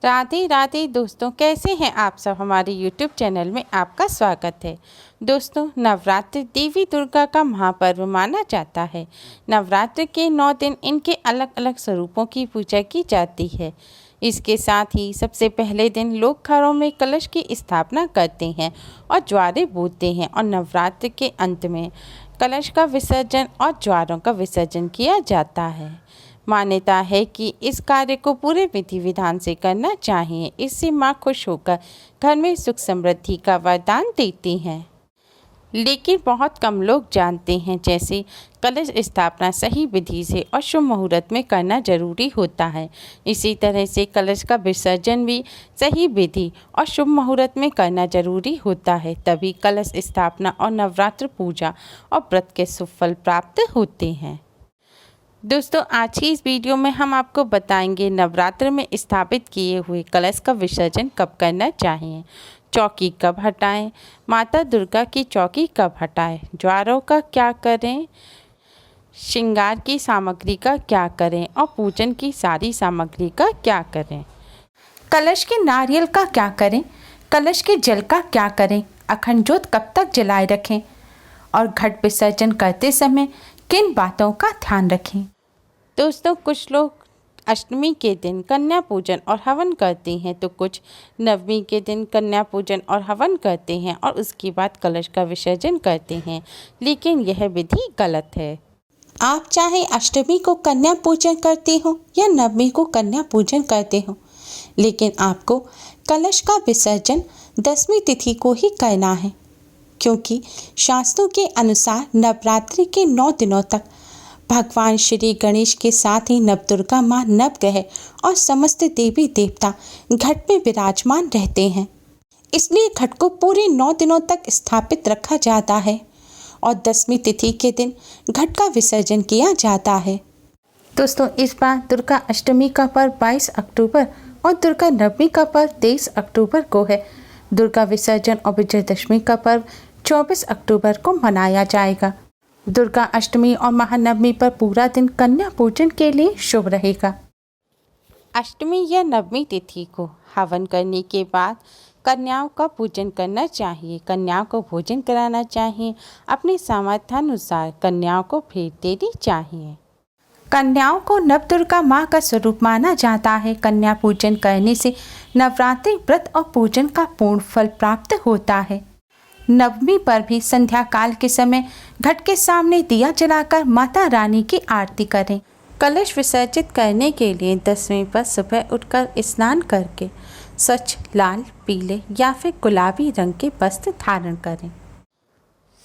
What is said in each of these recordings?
राधे राधे दोस्तों, कैसे हैं आप सब। हमारे YouTube चैनल में आपका स्वागत है। दोस्तों, नवरात्रि देवी दुर्गा का महापर्व माना जाता है। नवरात्रि के 9 दिन इनके अलग अलग स्वरूपों की पूजा की जाती है। इसके साथ ही सबसे पहले दिन लोग घरों में कलश की स्थापना करते हैं और ज्वारे बूतते हैं और नवरात्रि के अंत में कलश का विसर्जन और ज्वारों का विसर्जन किया जाता है। मान्यता है कि इस कार्य को पूरे विधि विधान से करना चाहिए। इससे माँ खुश होकर घर में सुख समृद्धि का वरदान देती हैं। लेकिन बहुत कम लोग जानते हैं, जैसे कलश स्थापना सही विधि से और शुभ मुहूर्त में करना जरूरी होता है। इसी तरह से कलश का विसर्जन भी सही विधि और शुभ मुहूर्त में करना जरूरी होता है। तभी कलश स्थापना और नवरात्र पूजा और व्रत के शुभ फल प्राप्त होते हैं। दोस्तों, आज की इस वीडियो में हम आपको बताएंगे नवरात्र में स्थापित किए हुए कलश का विसर्जन कब करना चाहिए, चौकी कब हटाएं, माता दुर्गा की चौकी कब हटाएं, ज्वारों का क्या करें, श्रृंगार की सामग्री का क्या करें और पूजन की सारी सामग्री का क्या करें। कलश के नारियल का क्या करें, कलश के जल का क्या करें, अखंड ज्योत कब तक जलाए रखें और घट विसर्जन करते समय किन बातों का ध्यान रखें। दोस्तों, कुछ लोग अष्टमी के दिन कन्या पूजन और हवन करते हैं, तो कुछ नवमी के दिन कन्या पूजन और हवन करते हैं और उसके बाद कलश का विसर्जन करते हैं। लेकिन यह विधि गलत है। आप चाहे अष्टमी को कन्या पूजन करते हो या नवमी को कन्या पूजन करते हो, लेकिन आपको कलश का विसर्जन 10वीं तिथि को ही करना है, क्योंकि शास्त्रों के अनुसार नवरात्रि के 9 दिनों तक भगवान श्री गणेश के साथ ही नवदुर्गा माँ, नवग्रह और समस्त देवी देवता घट में विराजमान रहते हैं। इसलिए घट को पूरे 9 दिनों तक स्थापित रखा जाता है और 10वीं तिथि के दिन घट का विसर्जन किया जाता है। दोस्तों, इस बार दुर्गा अष्टमी का पर्व 22 अक्टूबर और दुर्गा नवमी का पर्व 23 अक्टूबर को है। दुर्गा विसर्जन और विजयदशमी का पर्व 24 अक्टूबर को मनाया जाएगा। दुर्गा अष्टमी और महानवमी पर पूरा दिन कन्या पूजन के लिए शुभ रहेगा। अष्टमी या नवमी तिथि को हवन करने के बाद कन्याओं का पूजन करना चाहिए। कन्याओं को भोजन कराना चाहिए। अपनी सामर्थ्यानुसार कन्याओं को भेंट देनी चाहिए। कन्याओं को नवदुर्गा माँ का स्वरूप माना जाता है। कन्या पूजन करने से नवरात्रि व्रत और पूजन का पूर्ण फल प्राप्त होता है। नवमी पर भी संध्या काल के समय घट के सामने दिया जलाकर माता रानी की आरती करें। कलश विसर्जित करने के लिए 10वीं पर सुबह उठकर स्नान करके स्वच्छ लाल, पीले या फिर गुलाबी रंग के वस्त्र धारण करें।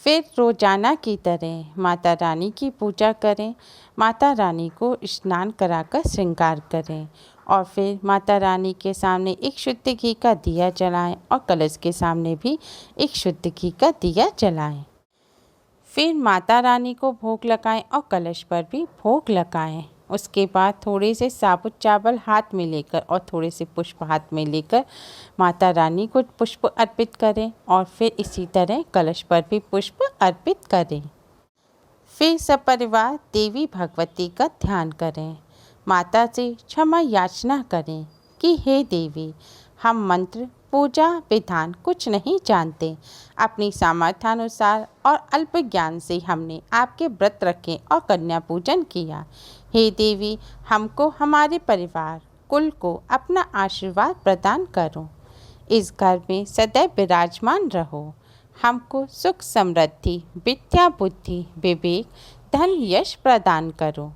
फिर रोजाना की तरह माता रानी की पूजा करें। माता रानी को स्नान कराकर श्रृंगार करें और फिर माता रानी के सामने एक शुद्ध घी का दिया जलाएं और कलश के सामने भी एक शुद्ध घी का दिया जलाएं। फिर माता रानी को भोग लगाएं और कलश पर भी भोग लगाएं। उसके बाद थोड़े से साबुत चावल हाथ में लेकर और थोड़े से पुष्प हाथ में लेकर माता रानी को पुष्प अर्पित करें और फिर इसी तरह कलश पर भी पुष्प अर्पित करें। फिर सब परिवार देवी भगवती का ध्यान करें। माता से क्षमा याचना करें कि हे देवी, हम मंत्र, पूजा, विधान कुछ नहीं जानते। अपनी सामर्थ्यानुसार और अल्प ज्ञान से हमने आपके व्रत रखे और कन्या पूजन किया। हे देवी, हमको, हमारे परिवार, कुल को अपना आशीर्वाद प्रदान करो। इस घर में सदैव विराजमान रहो। हमको सुख समृद्धि, विद्या, बुद्धि, विवेक, धन, यश प्रदान करो।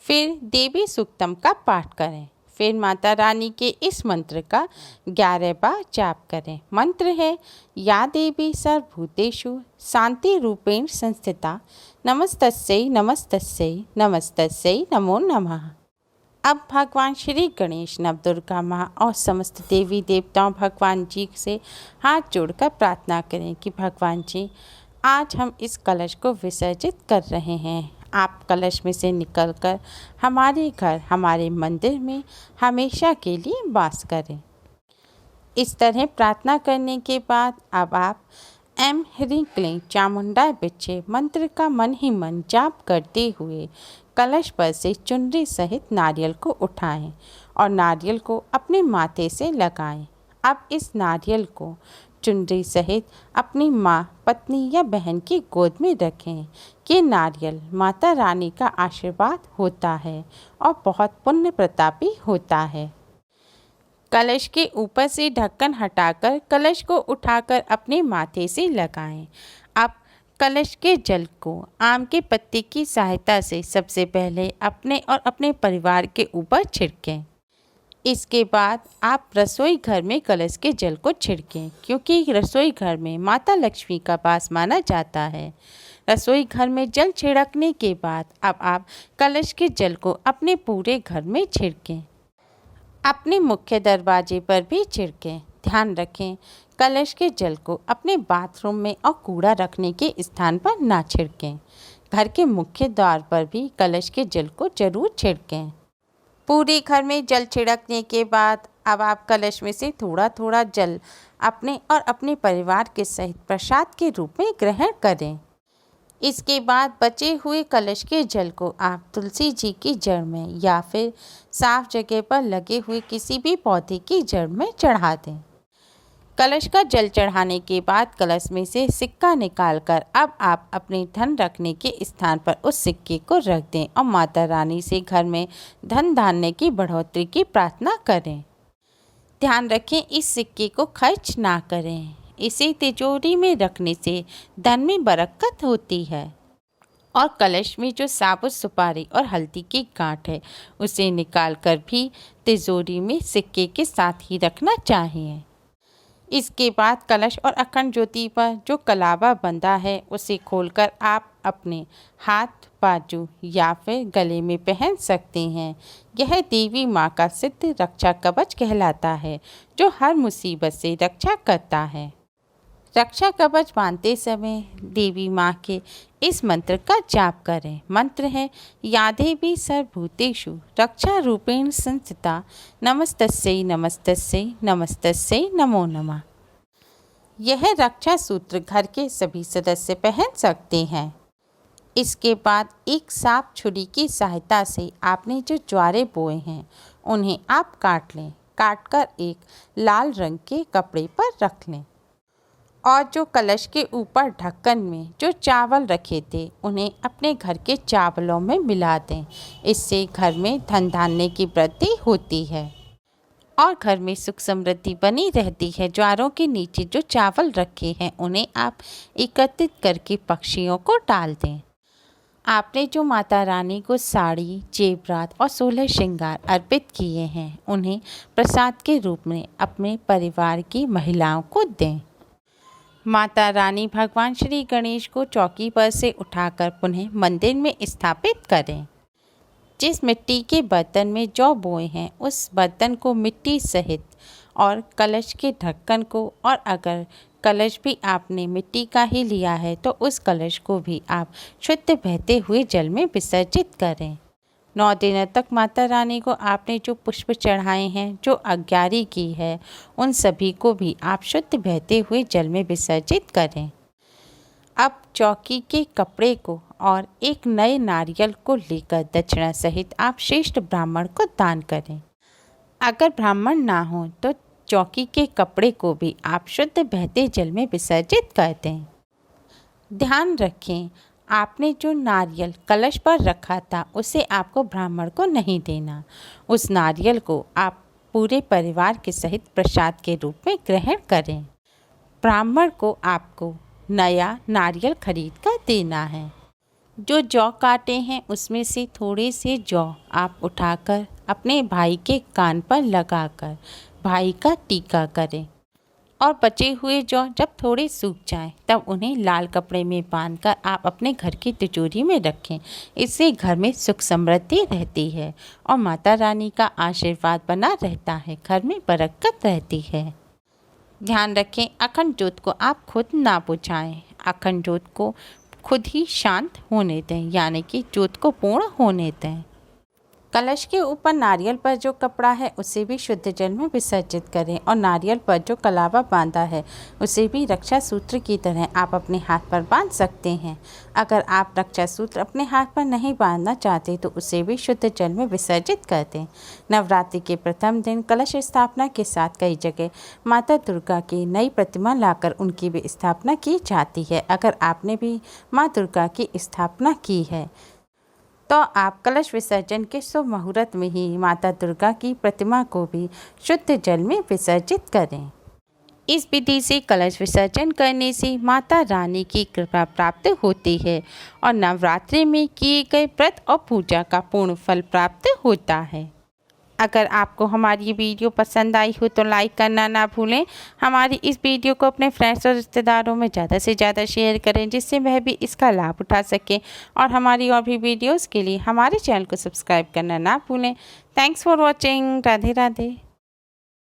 फिर देवी सूक्तम का पाठ करें। फिर माता रानी के इस मंत्र का 11 बार जाप करें। मंत्र है, या देवी सर्वभूतेषु शांति रूपेण संस्थिता, नमस्तस्यै नमस्तस्यै नमस्तस्यै नमो नमः। अब भगवान श्री गणेश, नवदुर्गा माँ और समस्त देवी देवताओं भगवान जी से हाथ जोड़कर प्रार्थना करें कि भगवान जी, आज हम इस कलश को विसर्जित कर रहे हैं। आप कलश में से निकलकर हमारे घर, हमारे मंदिर में हमेशा के लिए वास करें। इस तरह प्रार्थना करने के बाद अब आप एम ह्रीं क्लीं चामुंडाय विच्चे मंत्र का मन ही मन जाप करते हुए कलश पर से चुनरी सहित नारियल को उठाएं और नारियल को अपने माथे से लगाएं। अब इस नारियल को चुनरी सहित अपनी माँ, पत्नी या बहन की गोद में रखें। ये नारियल माता रानी का आशीर्वाद होता है और बहुत पुण्य प्रतापी होता है। कलश के ऊपर से ढक्कन हटाकर कलश को उठाकर अपने माथे से लगाएं। अब कलश के जल को आम के पत्ते की सहायता से सबसे पहले अपने और अपने परिवार के ऊपर छिड़कें। इसके बाद आप रसोई घर में कलश के जल को छिड़कें, क्योंकि रसोई घर में माता लक्ष्मी का वास माना जाता है। रसोई घर में जल छिड़कने के बाद अब आप कलश के जल को अपने पूरे घर में छिड़कें। अपने मुख्य दरवाजे पर भी छिड़कें। ध्यान रखें, कलश के जल को अपने बाथरूम में और कूड़ा रखने के स्थान पर ना छिड़कें। घर के मुख्य द्वार पर भी कलश के जल को जरूर छिड़कें। पूरे घर में जल छिड़कने के बाद अब आप कलश में से थोड़ा थोड़ा जल अपने और अपने परिवार के सहित प्रसाद के रूप में ग्रहण करें। इसके बाद बचे हुए कलश के जल को आप तुलसी जी की जड़ में या फिर साफ जगह पर लगे हुए किसी भी पौधे की जड़ में चढ़ा दें। कलश का जल चढ़ाने के बाद कलश में से सिक्का निकालकर अब आप अपने धन रखने के स्थान पर उस सिक्के को रख दें और माता रानी से घर में धन धान्य की बढ़ोतरी की प्रार्थना करें। ध्यान रखें, इस सिक्के को खर्च ना करें। इसे तिजोरी में रखने से धन में बरकत होती है। और कलश में जो साबुत सुपारी और हल्दी की गांठ है उसे निकालकर भी तिजोरी में सिक्के के साथ ही रखना चाहिए। इसके बाद कलश और अखंड ज्योति पर जो कलावा बंधा है उसे खोलकर आप अपने हाथ, बाजू या फिर गले में पहन सकते हैं। यह देवी माँ का सिद्ध रक्षा कवच कहलाता है, जो हर मुसीबत से रक्षा करता है। रक्षा कवच बांधते समय देवी माँ के इस मंत्र का जाप करें। मंत्र है, या देवी सर्वभूतेषु रक्षा रूपेण संस्थिता नमस्तस्यै नमस्तस्यै नमस्तस्यै नमो नमः। यह रक्षा सूत्र घर के सभी सदस्य पहन सकते हैं। इसके बाद एक साफ छुरी की सहायता से आपने जो ज्वारे बोए हैं उन्हें आप काट लें। काटकर एक लाल रंग के कपड़े पर रख लें और जो कलश के ऊपर ढक्कन में जो चावल रखे थे उन्हें अपने घर के चावलों में मिला दें। इससे घर में धन धान्य की वृद्धि होती है और घर में सुख समृद्धि बनी रहती है। ज्वारों के नीचे जो चावल रखे हैं उन्हें आप एकत्रित करके पक्षियों को डाल दें। आपने जो माता रानी को साड़ी, जेवरात और 16 श्रृंगार अर्पित किए हैं उन्हें प्रसाद के रूप में अपने परिवार की महिलाओं को दें। माता रानी भगवान श्री गणेश को चौकी पर से उठाकर पुनः मंदिर में स्थापित करें। जिस मिट्टी के बर्तन में जौ बोए हैं उस बर्तन को मिट्टी सहित और कलश के ढक्कन को, और अगर कलश भी आपने मिट्टी का ही लिया है तो उस कलश को भी आप शुद्ध बहते हुए जल में विसर्जित करें। 9 दिनों तक माता रानी को आपने जो पुष्प चढ़ाए हैं, जो अज्ञारी की है, उन सभी को भी आप शुद्ध बहते हुए जल में विसर्जित करें। अब चौकी के कपड़े को और एक नए नारियल को लेकर दक्षिणा सहित आप श्रेष्ठ ब्राह्मण को दान करें। अगर ब्राह्मण ना हो तो चौकी के कपड़े को भी आप शुद्ध बहते जल में विसर्जित कर दें। ध्यान रखें, आपने जो नारियल कलश पर रखा था उसे आपको ब्राह्मण को नहीं देना। उस नारियल को आप पूरे परिवार के सहित प्रसाद के रूप में ग्रहण करें। ब्राह्मण को आपको नया नारियल खरीद कर देना है। जो जौ काटे हैं उसमें से थोड़े से जौ आप उठाकर अपने भाई के कान पर लगाकर भाई का टीका करें और बचे हुए जौ जब थोड़े सूख जाएं तब उन्हें लाल कपड़े में बांधकर आप अपने घर की तिजोरी में रखें। इससे घर में सुख समृद्धि रहती है और माता रानी का आशीर्वाद बना रहता है, घर में बरकत रहती है। ध्यान रखें, अखंड ज्योत को आप खुद ना बुझाएं। अखंड ज्योत को खुद ही शांत होने दें, यानी कि ज्योत को पूर्ण होने दें। कलश के ऊपर नारियल पर जो कपड़ा है उसे भी शुद्ध जल में विसर्जित करें और नारियल पर जो कलावा बांधा है उसे भी रक्षा सूत्र की तरह आप अपने हाथ पर बांध सकते हैं। अगर आप रक्षा सूत्र अपने हाथ पर नहीं बांधना चाहते तो उसे भी शुद्ध जल में विसर्जित कर दें। नवरात्रि के प्रथम दिन कलश स्थापना के साथ कई जगह माता दुर्गा की नई प्रतिमा लाकर उनकी भी स्थापना की जाती है। अगर आपने भी माँ दुर्गा की स्थापना की है तो आप कलश विसर्जन के शुभ मुहूर्त में ही माता दुर्गा की प्रतिमा को भी शुद्ध जल में विसर्जित करें। इस विधि से कलश विसर्जन करने से माता रानी की कृपा प्राप्त होती है और नवरात्रि में किए गए व्रत और पूजा का पूर्ण फल प्राप्त होता है। अगर आपको हमारी वीडियो पसंद आई हो तो लाइक करना ना भूलें। हमारी इस वीडियो को अपने फ्रेंड्स और रिश्तेदारों में ज़्यादा से ज़्यादा शेयर करें जिससे वह भी इसका लाभ उठा सकें और हमारी और भी वीडियोस के लिए हमारे चैनल को सब्सक्राइब करना ना भूलें। Thanks for watching. Radhe Radhe.